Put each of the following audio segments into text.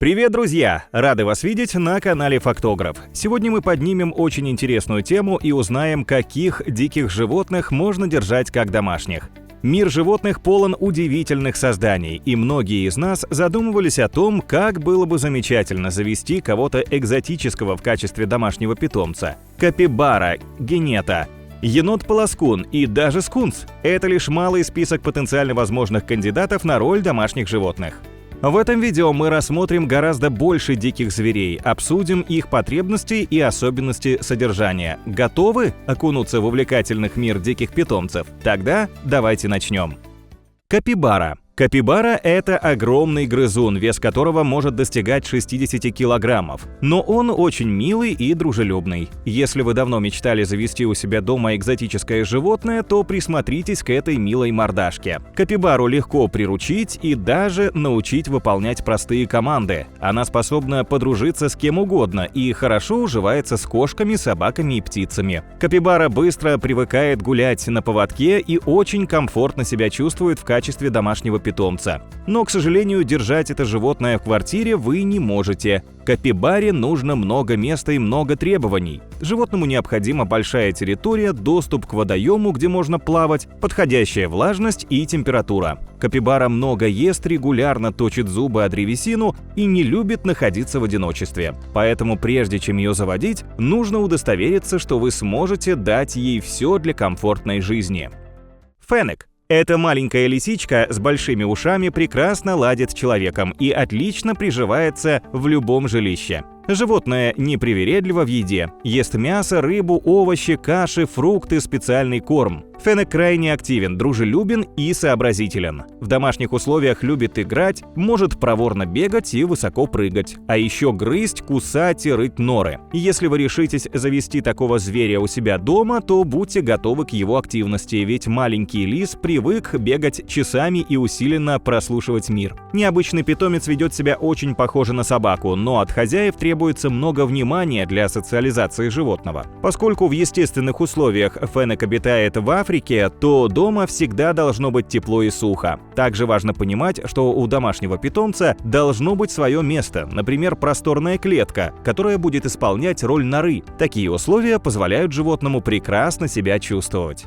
Привет, друзья! Рады вас видеть на канале Фактограф. Сегодня мы поднимем очень интересную тему и узнаем, каких диких животных можно держать как домашних. Мир животных полон удивительных созданий, и многие из нас задумывались о том, как было бы замечательно завести кого-то экзотического в качестве домашнего питомца. Капибара, генета, енот-полоскун и даже скунс – это лишь малый список потенциально возможных кандидатов на роль домашних животных. В этом видео мы рассмотрим гораздо больше диких зверей, обсудим их потребности и особенности содержания. Готовы окунуться в увлекательный мир диких питомцев? Тогда давайте начнем. Капибара. Капибара – это огромный грызун, вес которого может достигать 60 килограммов. Но он очень милый и дружелюбный. Если вы давно мечтали завести у себя дома экзотическое животное, то присмотритесь к этой милой мордашке. Капибару легко приручить и даже научить выполнять простые команды. Она способна подружиться с кем угодно и хорошо уживается с кошками, собаками и птицами. Капибара быстро привыкает гулять на поводке и очень комфортно себя чувствует в качестве домашнего питомца. Но, к сожалению, держать это животное в квартире вы не можете. Капибаре нужно много места и много требований. Животному необходима большая территория, доступ к водоему, где можно плавать, подходящая влажность и температура. Капибара много ест, регулярно точит зубы о древесину и не любит находиться в одиночестве. Поэтому прежде чем ее заводить, нужно удостовериться, что вы сможете дать ей все для комфортной жизни. Феннек. Эта маленькая лисичка с большими ушами прекрасно ладит с человеком и отлично приживается в любом жилище. Животное непривередливо в еде. Ест мясо, рыбу, овощи, каши, фрукты, специальный корм. Феннек крайне активен, дружелюбен и сообразителен. В домашних условиях любит играть, может проворно бегать и высоко прыгать. А еще грызть, кусать и рыть норы. Если вы решитесь завести такого зверя у себя дома, то будьте готовы к его активности, ведь маленький лис привык бегать часами и усиленно прослушивать мир. Необычный питомец ведет себя очень похоже на собаку, но от хозяев требуется много внимания для социализации животного. Поскольку в естественных условиях Феннек обитает в Африке, то дома всегда должно быть тепло и сухо. Также важно понимать, что у домашнего питомца должно быть свое место, например, просторная клетка, которая будет исполнять роль норы. Такие условия позволяют животному прекрасно себя чувствовать.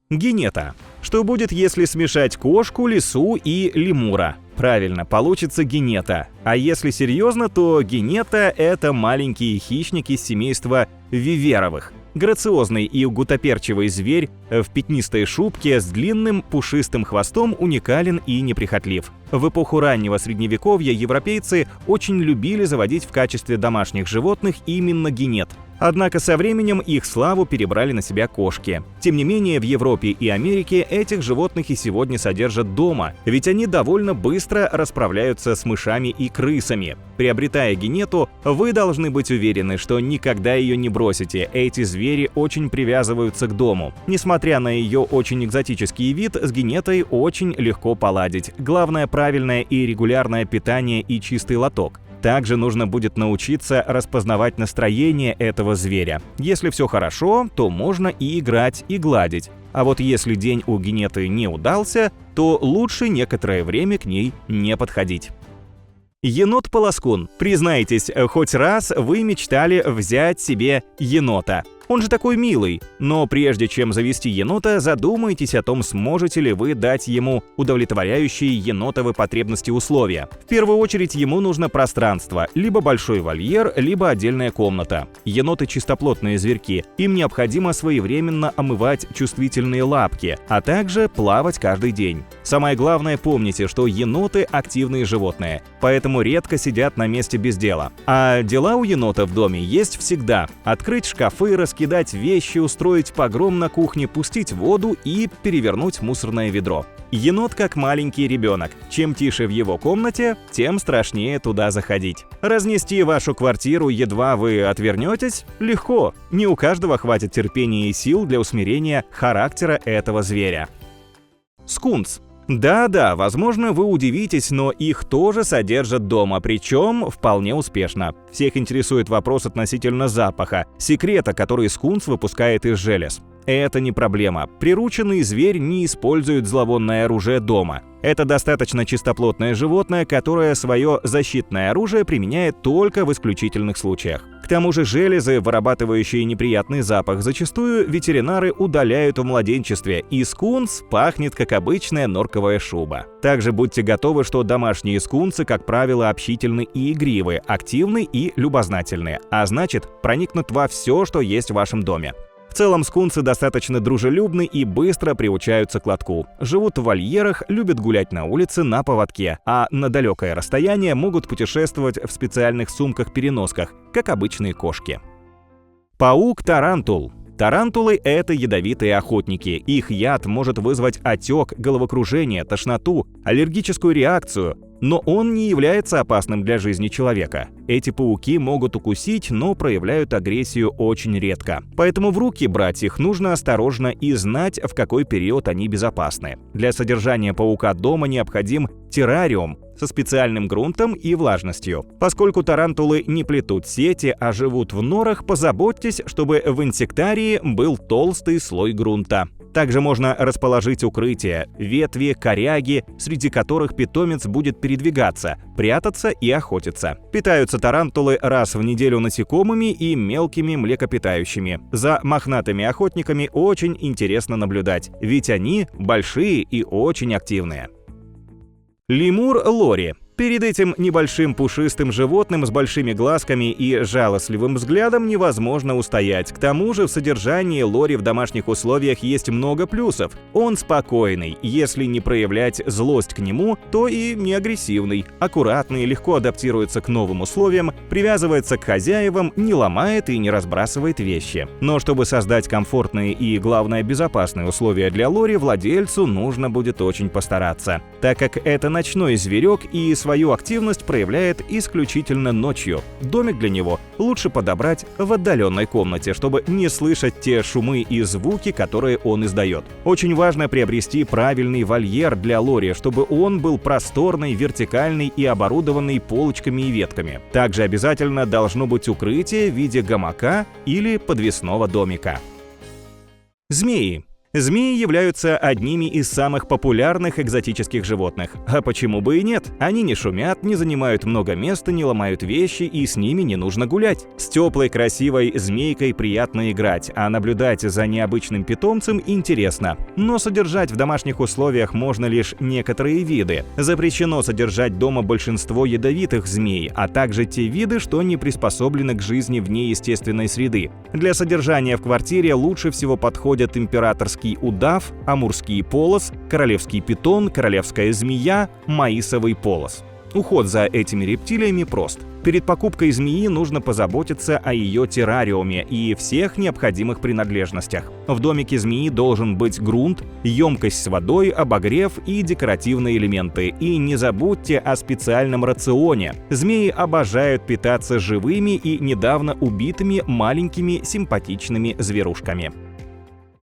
Генета. Что будет, если смешать кошку, лису и лемура? Правильно, получится генета. А если серьезно, то генета – это маленькие хищники семейства виверовых. Грациозный и гутоперчивый зверь в пятнистой шубке с длинным пушистым хвостом уникален и неприхотлив. В эпоху раннего средневековья европейцы очень любили заводить в качестве домашних животных именно генет. Однако со временем их славу перебрали на себя кошки. Тем не менее, в Европе и Америке этих животных и сегодня содержат дома, ведь они довольно быстро расправляются с мышами и крысами. Приобретая генету, вы должны быть уверены, что никогда ее не бросите. Эти звери очень привязываются к дому. Несмотря на ее очень экзотический вид, с генетой очень легко поладить. Главное – правильное и регулярное питание и чистый лоток. Также нужно будет научиться распознавать настроение этого зверя. Если все хорошо, то можно и играть, и гладить. А вот если день у генеты не удался, то лучше некоторое время к ней не подходить. Енот-полоскун. Признайтесь, хоть раз вы мечтали взять себе енота. Он же такой милый. Но прежде чем завести енота, задумайтесь о том, сможете ли вы дать ему удовлетворяющие енотовы потребности условия. В первую очередь ему нужно пространство, либо большой вольер, либо отдельная комната. Еноты чистоплотные зверьки, им необходимо своевременно омывать чувствительные лапки, а также плавать каждый день. Самое главное, помните, что еноты активные животные, поэтому редко сидят на месте без дела. А дела у енота в доме есть всегда. Открыть шкафы, раскидать вещи, устроить погром на кухне, пустить воду и перевернуть мусорное ведро. Енот как маленький ребенок. Чем тише в его комнате, тем страшнее туда заходить. Разнести вашу квартиру, едва вы отвернетесь, легко. Не у каждого хватит терпения и сил для усмирения характера этого зверя. Скунс. Да-да, возможно, вы удивитесь, но их тоже содержат дома, причем вполне успешно. Всех интересует вопрос относительно запаха, секрета, который скунс выпускает из желез. это не проблема. Прирученный зверь не использует зловонное оружие дома. Это достаточно чистоплотное животное, которое свое защитное оружие применяет только в исключительных случаях. К тому же железы, вырабатывающие неприятный запах, зачастую ветеринары удаляют в младенчестве, и скунс пахнет как обычная норковая шуба. Также будьте готовы, что домашние скунсы, как правило, общительны и игривы, активны и любознательны, а значит, проникнут во все, что есть в вашем доме. В целом скунсы достаточно дружелюбны и быстро приучаются к лотку. Живут в вольерах, любят гулять на улице на поводке, а на далекое расстояние могут путешествовать в специальных сумках-переносках, как обычные кошки. Паук-тарантул. Тарантулы – это ядовитые охотники. Их яд может вызвать отек, головокружение, тошноту, аллергическую реакцию, но он не является опасным для жизни человека. Эти пауки могут укусить, но проявляют агрессию очень редко. Поэтому в руки брать их нужно осторожно и знать, в какой период они безопасны. Для содержания паука дома необходим террариум со специальным грунтом и влажностью. Поскольку тарантулы не плетут сети, а живут в норах, позаботьтесь, чтобы в инсектарии был толстый слой грунта. Также можно расположить укрытия, ветви, коряги, среди которых питомец будет передвигаться, прятаться и охотиться. Питаются тарантулы раз в неделю насекомыми и мелкими млекопитающими. За мохнатыми охотниками очень интересно наблюдать, ведь они большие и очень активные. Лемур Лори. Перед этим небольшим пушистым животным с большими глазками и жалостливым взглядом невозможно устоять. К тому же в содержании лори в домашних условиях есть много плюсов. Он спокойный, если не проявлять злость к нему, то и не агрессивный, аккуратный, легко адаптируется к новым условиям, привязывается к хозяевам, не ломает и не разбрасывает вещи. Но чтобы создать комфортные и, главное, безопасные условия для лори, владельцу нужно будет очень постараться, так как это ночной зверек и свою активность проявляет исключительно ночью. Домик для него лучше подобрать в отдаленной комнате, чтобы не слышать те шумы и звуки, которые он издает. Очень важно приобрести правильный вольер для лори, чтобы он был просторный, вертикальный и оборудованный полочками и ветками. Также обязательно должно быть укрытие в виде гамака или подвесного домика. Змеи. Змеи являются одними из самых популярных экзотических животных. А почему бы и нет? Они не шумят, не занимают много места, не ломают вещи, и с ними не нужно гулять. С теплой, красивой змейкой приятно играть, а наблюдать за необычным питомцем интересно. Но содержать в домашних условиях можно лишь некоторые виды. Запрещено содержать дома большинство ядовитых змей, а также те виды, что не приспособлены к жизни вне естественной среды. Для содержания в квартире лучше всего подходят императорский удав, амурский полос, королевский питон, королевская змея, маисовый полос. Уход за этими рептилиями прост. Перед покупкой змеи нужно позаботиться о ее террариуме и всех необходимых принадлежностях. В домике змеи должен быть грунт, емкость с водой, обогрев и декоративные элементы. И не забудьте о специальном рационе. Змеи обожают питаться живыми и недавно убитыми маленькими симпатичными зверушками.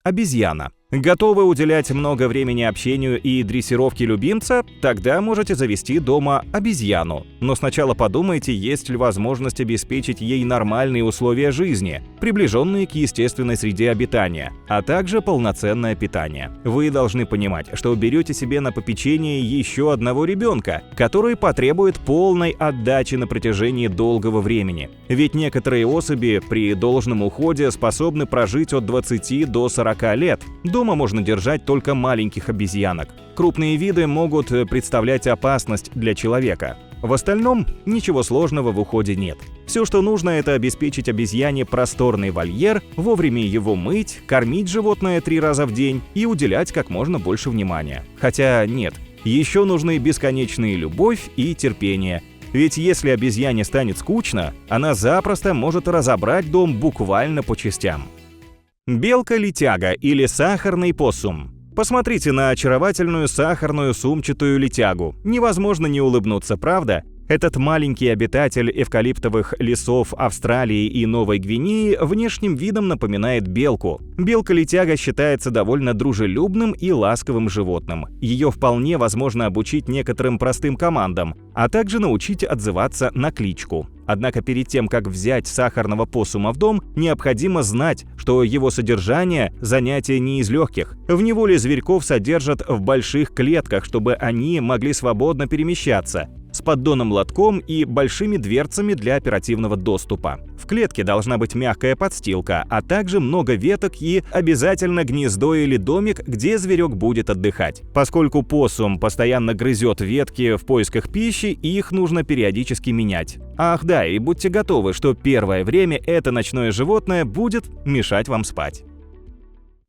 Обезьяна. Готовы уделять много времени общению и дрессировке любимца? Тогда можете завести дома обезьяну. Но сначала подумайте, есть ли возможность обеспечить ей нормальные условия жизни, приближенные к естественной среде обитания, а также полноценное питание. Вы должны понимать, что берете себе на попечение еще одного ребенка, который потребует полной отдачи на протяжении долгого времени. Ведь некоторые особи при должном уходе способны прожить от 20 до 40 лет. Дома можно держать только маленьких обезьянок. Крупные виды могут представлять опасность для человека. В остальном ничего сложного в уходе нет. Все, что нужно, это обеспечить обезьяне просторный вольер, вовремя его мыть, кормить животное 3 раза в день и уделять как можно больше внимания. Хотя нет, еще нужны бесконечная любовь и терпение. Ведь если обезьяне станет скучно, она запросто может разобрать дом буквально по частям. Белка-летяга или сахарный поссум. Посмотрите на очаровательную сахарную сумчатую летягу. Невозможно не улыбнуться, правда? Этот маленький обитатель эвкалиптовых лесов Австралии и Новой Гвинеи внешним видом напоминает белку. Белка-летяга считается довольно дружелюбным и ласковым животным. Ее вполне возможно обучить некоторым простым командам, а также научить отзываться на кличку. Однако перед тем, как взять сахарного поссума в дом, необходимо знать, что его содержание – занятие не из легких. В неволе зверьков содержат в больших клетках, чтобы они могли свободно перемещаться, с поддоном-лотком и большими дверцами для оперативного доступа. В клетке должна быть мягкая подстилка, а также много веток и обязательно гнездо или домик, где зверек будет отдыхать. Поскольку поссум постоянно грызет ветки в поисках пищи, их нужно периодически менять. Ах да, и будьте готовы, что первое время это ночное животное будет мешать вам спать.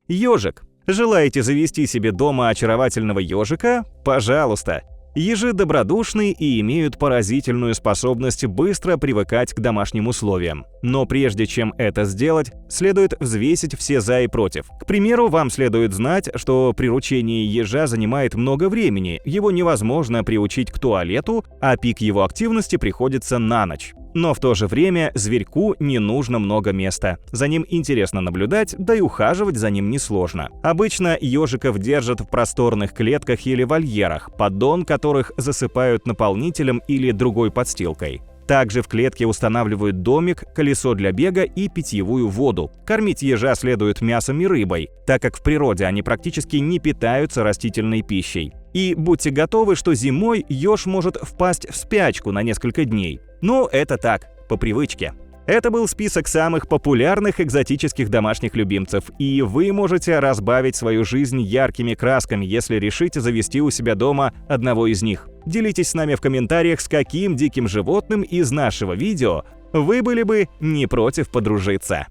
Ежик. Желаете завести себе дома очаровательного ежика? Пожалуйста! Ежи добродушны и имеют поразительную способность быстро привыкать к домашним условиям. Но прежде чем это сделать, следует взвесить все за и против. К примеру, вам следует знать, что приручение ежа занимает много времени, его невозможно приучить к туалету, а пик его активности приходится на ночь. Но в то же время зверьку не нужно много места. За ним интересно наблюдать, да и ухаживать за ним несложно. Обычно ежиков держат в просторных клетках или вольерах, поддон которых засыпают наполнителем или другой подстилкой. Также в клетке устанавливают домик, колесо для бега и питьевую воду. Кормить ежа следует мясом и рыбой, так как в природе они практически не питаются растительной пищей. И будьте готовы, что зимой еж может впасть в спячку на несколько дней. Но это так, по привычке. Это был список самых популярных экзотических домашних любимцев, и вы можете разбавить свою жизнь яркими красками, если решите завести у себя дома одного из них. Делитесь с нами в комментариях, с каким диким животным из нашего видео вы были бы не против подружиться.